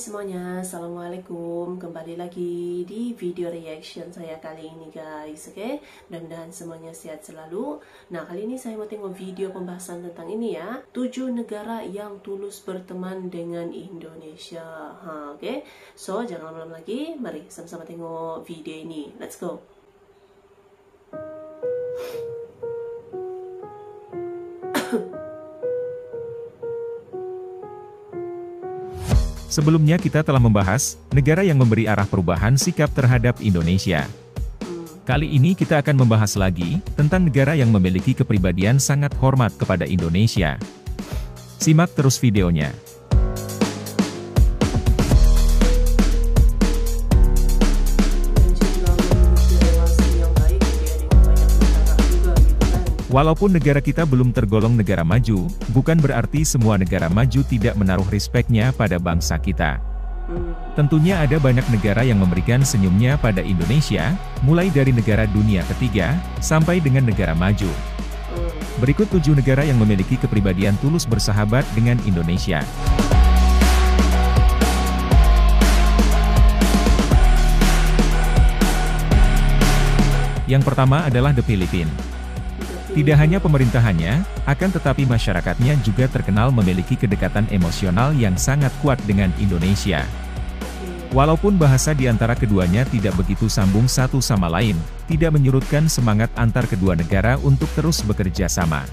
semuanya, Assalamualaikum. Kembali lagi di video reaction saya kali ini guys. Oke, mudah-mudahan semuanya sehat selalu. Nah, kali ini saya mau tengok video pembahasan tentang ini ya, 7 negara yang tulus berteman dengan Indonesia. Oke, so jangan lama-lama lagi, mari sama-sama tengok video ini. Let's go. Sebelumnya kita telah membahas negara yang memberi arah perubahan sikap terhadap Indonesia. Kali ini kita akan membahas lagi tentang negara yang memiliki kepribadian sangat hormat kepada Indonesia. Simak terus videonya. Walaupun negara kita belum tergolong negara maju, bukan berarti semua negara maju tidak menaruh respeknya pada bangsa kita. Tentunya ada banyak negara yang memberikan senyumnya pada Indonesia, mulai dari negara dunia ketiga, sampai dengan negara maju. Berikut 7 negara yang memiliki kepribadian tulus bersahabat dengan Indonesia. Yang pertama adalah The Philippines. Tidak hanya pemerintahannya, akan tetapi masyarakatnya juga terkenal memiliki kedekatan emosional yang sangat kuat dengan Indonesia. Walaupun bahasa di antara keduanya tidak begitu sambung satu sama lain, tidak menyurutkan semangat antar kedua negara untuk terus bekerja sama.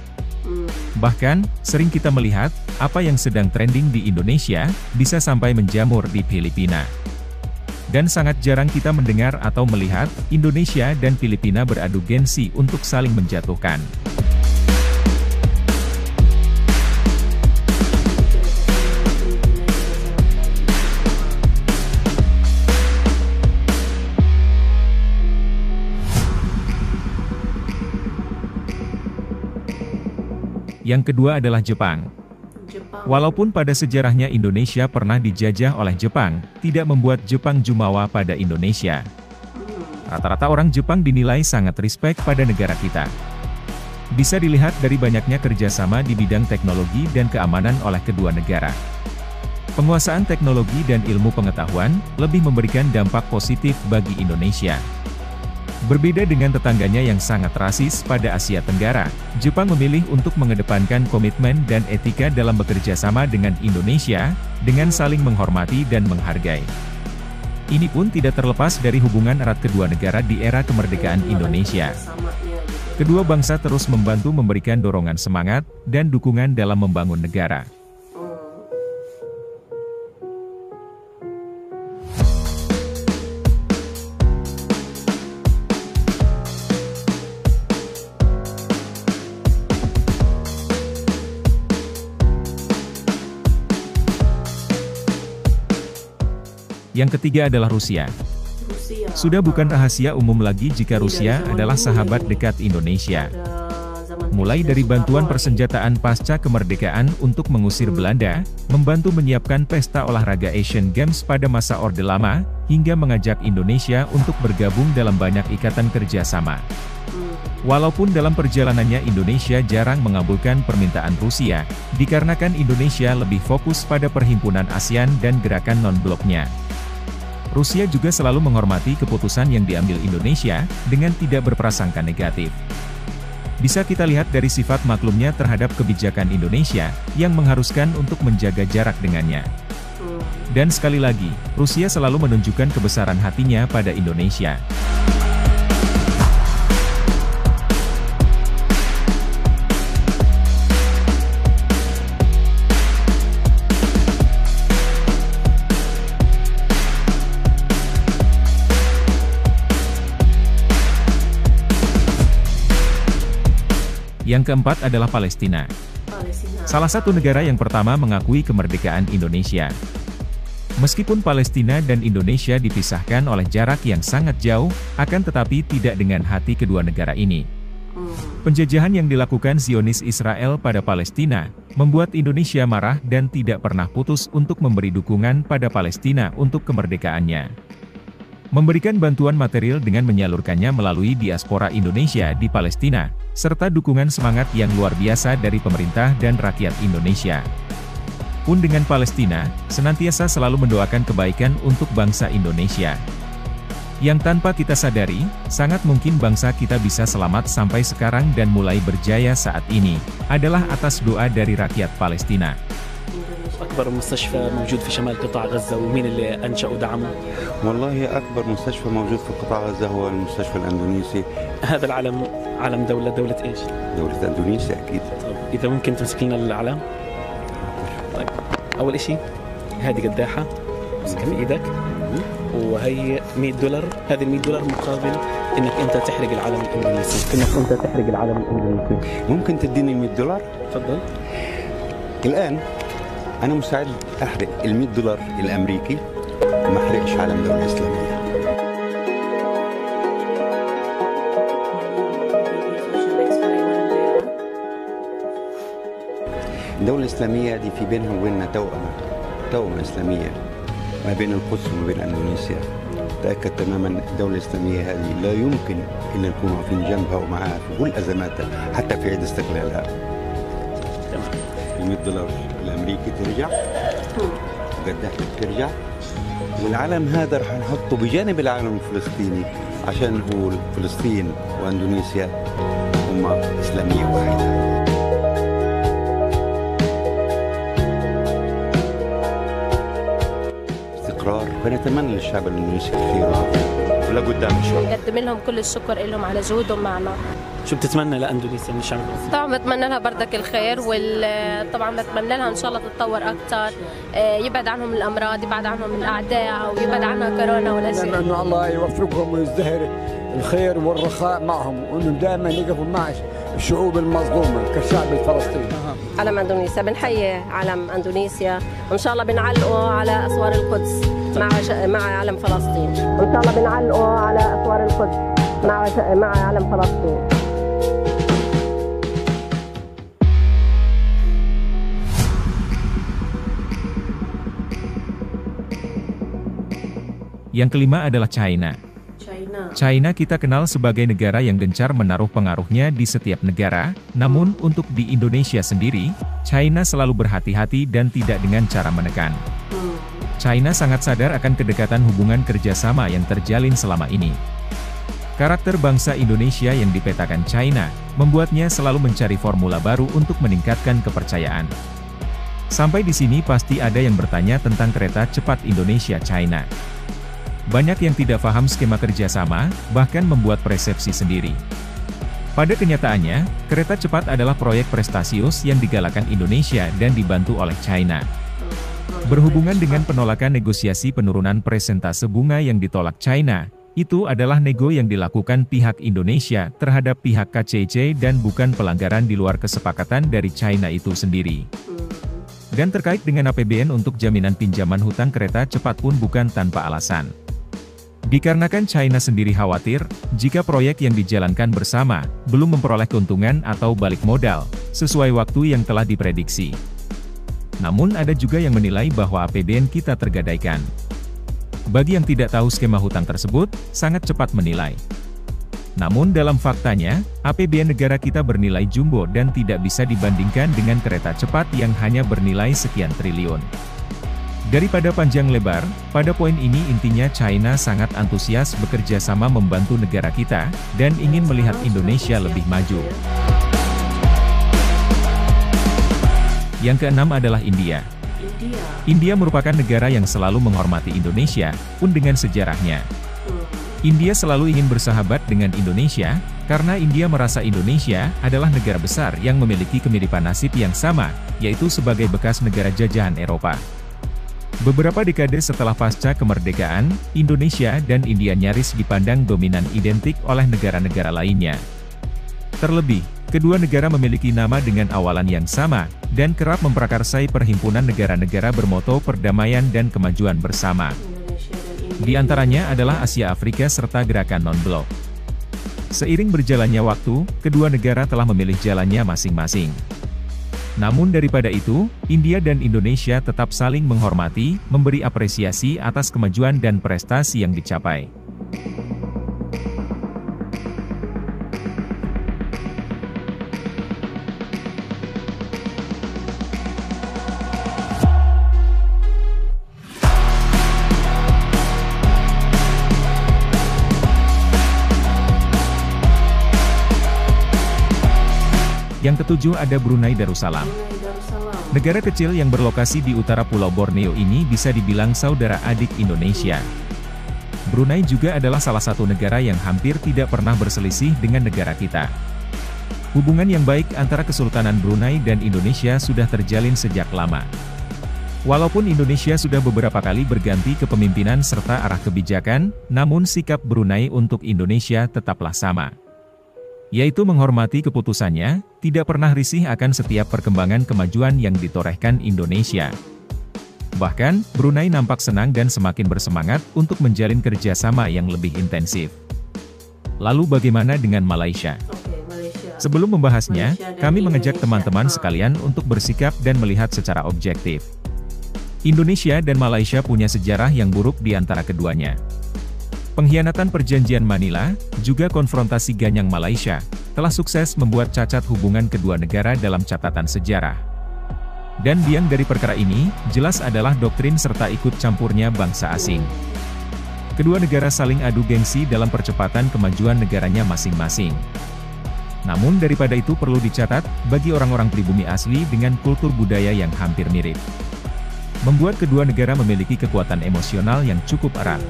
Bahkan, sering kita melihat, apa yang sedang trending di Indonesia, bisa sampai menjamur di Filipina. Dan sangat jarang kita mendengar atau melihat Indonesia dan Filipina beradu gengsi untuk saling menjatuhkan. Yang kedua adalah Jepang. Walaupun pada sejarahnya Indonesia pernah dijajah oleh Jepang, tidak membuat Jepang jumawa pada Indonesia. Rata-rata orang Jepang dinilai sangat respek pada negara kita. Bisa dilihat dari banyaknya kerjasama di bidang teknologi dan keamanan oleh kedua negara. Penguasaan teknologi dan ilmu pengetahuan lebih memberikan dampak positif bagi Indonesia. Berbeda dengan tetangganya yang sangat rasis pada Asia Tenggara, Jepang memilih untuk mengedepankan komitmen dan etika dalam bekerja sama dengan Indonesia, dengan saling menghormati dan menghargai. Ini pun tidak terlepas dari hubungan erat kedua negara di era kemerdekaan Indonesia. Kedua bangsa terus membantu memberikan dorongan semangat dan dukungan dalam membangun negara. Yang ketiga adalah Rusia. Sudah bukan rahasia umum lagi jika Rusia adalah sahabat dekat Indonesia. Mulai dari bantuan persenjataan pasca kemerdekaan untuk mengusir Belanda, membantu menyiapkan pesta olahraga Asian Games pada masa Orde Lama, hingga mengajak Indonesia untuk bergabung dalam banyak ikatan kerjasama. Walaupun dalam perjalanannya Indonesia jarang mengabulkan permintaan Rusia, dikarenakan Indonesia lebih fokus pada perhimpunan ASEAN dan gerakan non-bloknya. Rusia juga selalu menghormati keputusan yang diambil Indonesia, dengan tidak berprasangka negatif. Bisa kita lihat dari sifat maklumnya terhadap kebijakan Indonesia, yang mengharuskan untuk menjaga jarak dengannya. Dan sekali lagi, Rusia selalu menunjukkan kebesaran hatinya pada Indonesia. Yang keempat adalah Palestina. Salah satu negara yang pertama mengakui kemerdekaan Indonesia. Meskipun Palestina dan Indonesia dipisahkan oleh jarak yang sangat jauh, akan tetapi tidak dengan hati kedua negara ini. Penjajahan yang dilakukan Zionis Israel pada Palestina, membuat Indonesia marah dan tidak pernah putus untuk memberi dukungan pada Palestina untuk kemerdekaannya. Memberikan bantuan material dengan menyalurkannya melalui diaspora Indonesia di Palestina, serta dukungan semangat yang luar biasa dari pemerintah dan rakyat Indonesia. pun dengan Palestina, senantiasa selalu mendoakan kebaikan untuk bangsa Indonesia. Yang tanpa kita sadari, sangat mungkin bangsa kita bisa selamat sampai sekarang dan mulai berjaya saat ini, adalah atas doa dari rakyat Palestina. أكبر مستشفى موجود في شمال قطاع غزة ومين اللي أنشأ ودعمه؟ والله أكبر مستشفى موجود في قطاع غزة هو المستشفى الأندونيسي. هذا العلم علم دولة إيش؟ دولة أندونيسيا أكيد. طيب إذا ممكن تمسك لنا العلم؟ طيب أول إشي هذه قداحة امسكها في إيدك وهي $100. هذه $100 مقابل إنك أنت تحرق العلم الإندونيسي. ممكن تديني $100؟ تفضل. الآن أنا مستعد أحرق $100 الأمريكي وما أحرقش علم دولة إسلامية. الدولة الإسلامية دي في بينها وبيننا توأمة إسلامية ما بين القدس وما بين إندونيسيا. تأكد تماما الدولة الإسلامية هذه لا يمكن إلا نكون واقفين جنبها ومعها في كل أزماتها حتى في عيد استقلالها. $100 الأمريكي ترجع وقداحتك ترجع والعلم هذا رح نحطه بجانب العلم الفلسطيني عشان نقول فلسطين وأندونيسيا هما إسلامية واحدة. استقرار فنتمنى للشعب الاندونيسي الخير ولا قدام ان شاء الله. نقدم لهم كل الشكر لهم على جهودهم معنا. شو بتتمنى لأندونيسيا من الشعب الفلسطيني؟ طبعا بتمنى لها بردك الخير طبعا بتمنى لها ان شاء الله تتطور اكثر، يبعد عنهم الامراض، يبعد عنهم الاعداء ويبعد عنها كورونا والاشياء. انه الله يوفقهم ويزدهر الخير والرخاء معهم وانهم دائما يقفوا مع الشعوب المظلومه كالشعب الفلسطيني. علم اندونيسيا بنحيي علم اندونيسيا وان شاء الله بنعلقه على اسوار القدس مع علم فلسطين. ان شاء الله بنعلقه على اسوار القدس مع علم فلسطين. Yang kelima adalah China. China kita kenal sebagai negara yang gencar menaruh pengaruhnya di setiap negara, namun untuk di Indonesia sendiri, China selalu berhati-hati dan tidak dengan cara menekan. China sangat sadar akan kedekatan hubungan kerjasama yang terjalin selama ini. Karakter bangsa Indonesia yang dipetakan China, membuatnya selalu mencari formula baru untuk meningkatkan kepercayaan. Sampai di sini pasti ada yang bertanya tentang kereta cepat Indonesia-China. Banyak yang tidak paham skema kerjasama, bahkan membuat persepsi sendiri. Pada kenyataannya, kereta cepat adalah proyek prestasius yang digalakan Indonesia dan dibantu oleh China. Berhubungan dengan penolakan negosiasi penurunan persentase bunga yang ditolak China, itu adalah nego yang dilakukan pihak Indonesia terhadap pihak KCJ dan bukan pelanggaran di luar kesepakatan dari China itu sendiri. Dan terkait dengan APBN untuk jaminan pinjaman hutang kereta cepat pun bukan tanpa alasan. Dikarenakan China sendiri khawatir, jika proyek yang dijalankan bersama, belum memperoleh keuntungan atau balik modal, sesuai waktu yang telah diprediksi. Namun ada juga yang menilai bahwa APBN kita tergadaikan. Bagi yang tidak tahu skema hutang tersebut, sangat cepat menilai. Namun dalam faktanya, APBN negara kita bernilai jumbo dan tidak bisa dibandingkan dengan kereta cepat yang hanya bernilai sekian triliun. Daripada panjang lebar, pada poin ini intinya China sangat antusias bekerja sama membantu negara kita, dan ingin melihat Indonesia lebih maju. Yang keenam adalah India. India merupakan negara yang selalu menghormati Indonesia, pun dengan sejarahnya. India selalu ingin bersahabat dengan Indonesia, karena India merasa Indonesia adalah negara besar yang memiliki kemiripan nasib yang sama, yaitu sebagai bekas negara jajahan Eropa. Beberapa dekade setelah pasca kemerdekaan, Indonesia dan India nyaris dipandang dominan identik oleh negara-negara lainnya. Terlebih, kedua negara memiliki nama dengan awalan yang sama, dan kerap memprakarsai perhimpunan negara-negara bermoto perdamaian dan kemajuan bersama. Di antaranya adalah Asia Afrika serta gerakan non-blok. Seiring berjalannya waktu, kedua negara telah memilih jalannya masing-masing. Namun daripada itu, India dan Indonesia tetap saling menghormati, memberi apresiasi atas kemajuan dan prestasi yang dicapai. Yang ketujuh ada Brunei Darussalam. Negara kecil yang berlokasi di utara Pulau Borneo ini bisa dibilang saudara adik Indonesia. Brunei juga adalah salah satu negara yang hampir tidak pernah berselisih dengan negara kita. Hubungan yang baik antara Kesultanan Brunei dan Indonesia sudah terjalin sejak lama. Walaupun Indonesia sudah beberapa kali berganti kepemimpinan serta arah kebijakan, namun sikap Brunei untuk Indonesia tetaplah sama, yaitu menghormati keputusannya, tidak pernah risih akan setiap perkembangan kemajuan yang ditorehkan Indonesia. Bahkan, Brunei nampak senang dan semakin bersemangat untuk menjalin kerjasama yang lebih intensif. Lalu bagaimana dengan Malaysia? Sebelum membahasnya, kami mengajak teman-teman sekalian untuk bersikap dan melihat secara objektif. Indonesia dan Malaysia punya sejarah yang buruk di antara keduanya. Pengkhianatan Perjanjian Manila, juga konfrontasi Ganyang Malaysia, telah sukses membuat cacat hubungan kedua negara dalam catatan sejarah. Dan biang dari perkara ini, jelas adalah doktrin serta ikut campurnya bangsa asing. Kedua negara saling adu gengsi dalam percepatan kemajuan negaranya masing-masing. Namun daripada itu perlu dicatat, bagi orang-orang pribumi asli dengan kultur budaya yang hampir mirip, membuat kedua negara memiliki kekuatan emosional yang cukup erat.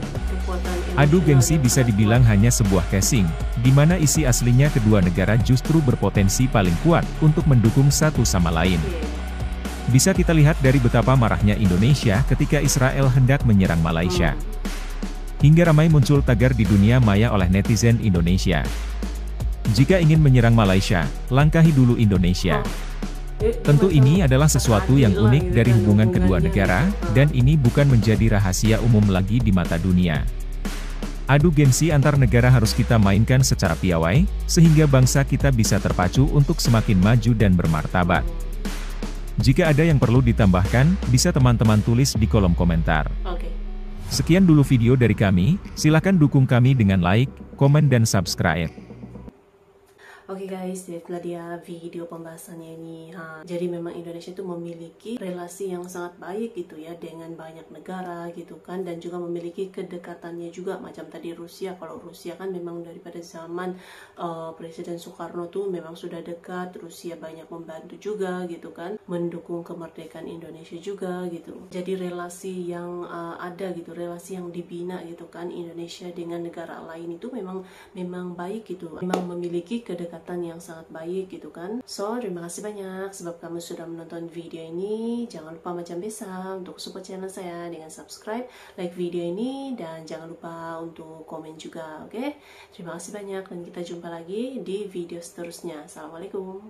Adu gengsi bisa dibilang hanya sebuah casing, di mana isi aslinya kedua negara justru berpotensi paling kuat untuk mendukung satu sama lain. Bisa kita lihat dari betapa marahnya Indonesia ketika Israel hendak menyerang Malaysia. Hingga ramai muncul tagar di dunia maya oleh netizen Indonesia. Jika ingin menyerang Malaysia, langkahi dulu Indonesia. Tentu ini adalah sesuatu yang unik dari hubungan kedua negara, dan ini bukan menjadi rahasia umum lagi di mata dunia. Adu gengsi antar negara harus kita mainkan secara piawai, sehingga bangsa kita bisa terpacu untuk semakin maju dan bermartabat. Jika ada yang perlu ditambahkan, bisa teman-teman tulis di kolom komentar. Sekian dulu video dari kami, silakan dukung kami dengan like, komen dan subscribe. Oke guys, itulah dia video pembahasannya ini. Jadi memang Indonesia itu memiliki relasi yang sangat baik gitu ya dengan banyak negara gitu kan, dan juga memiliki kedekatannya juga macam tadi Rusia. Kalau Rusia kan memang daripada zaman Presiden Soekarno tuh memang sudah dekat, Rusia banyak membantu juga gitu kan, mendukung kemerdekaan Indonesia juga gitu. Jadi relasi yang ada gitu, relasi yang dibina gitu kan Indonesia dengan negara lain itu memang baik gitu, memang memiliki kedekatan yang sangat baik gitu kan. So, terima kasih banyak sebab kamu sudah menonton video ini. Jangan lupa macam biasa untuk support channel saya dengan subscribe, like video ini, dan jangan lupa untuk komen juga, oke? Terima kasih banyak dan kita jumpa lagi di video seterusnya. Assalamualaikum.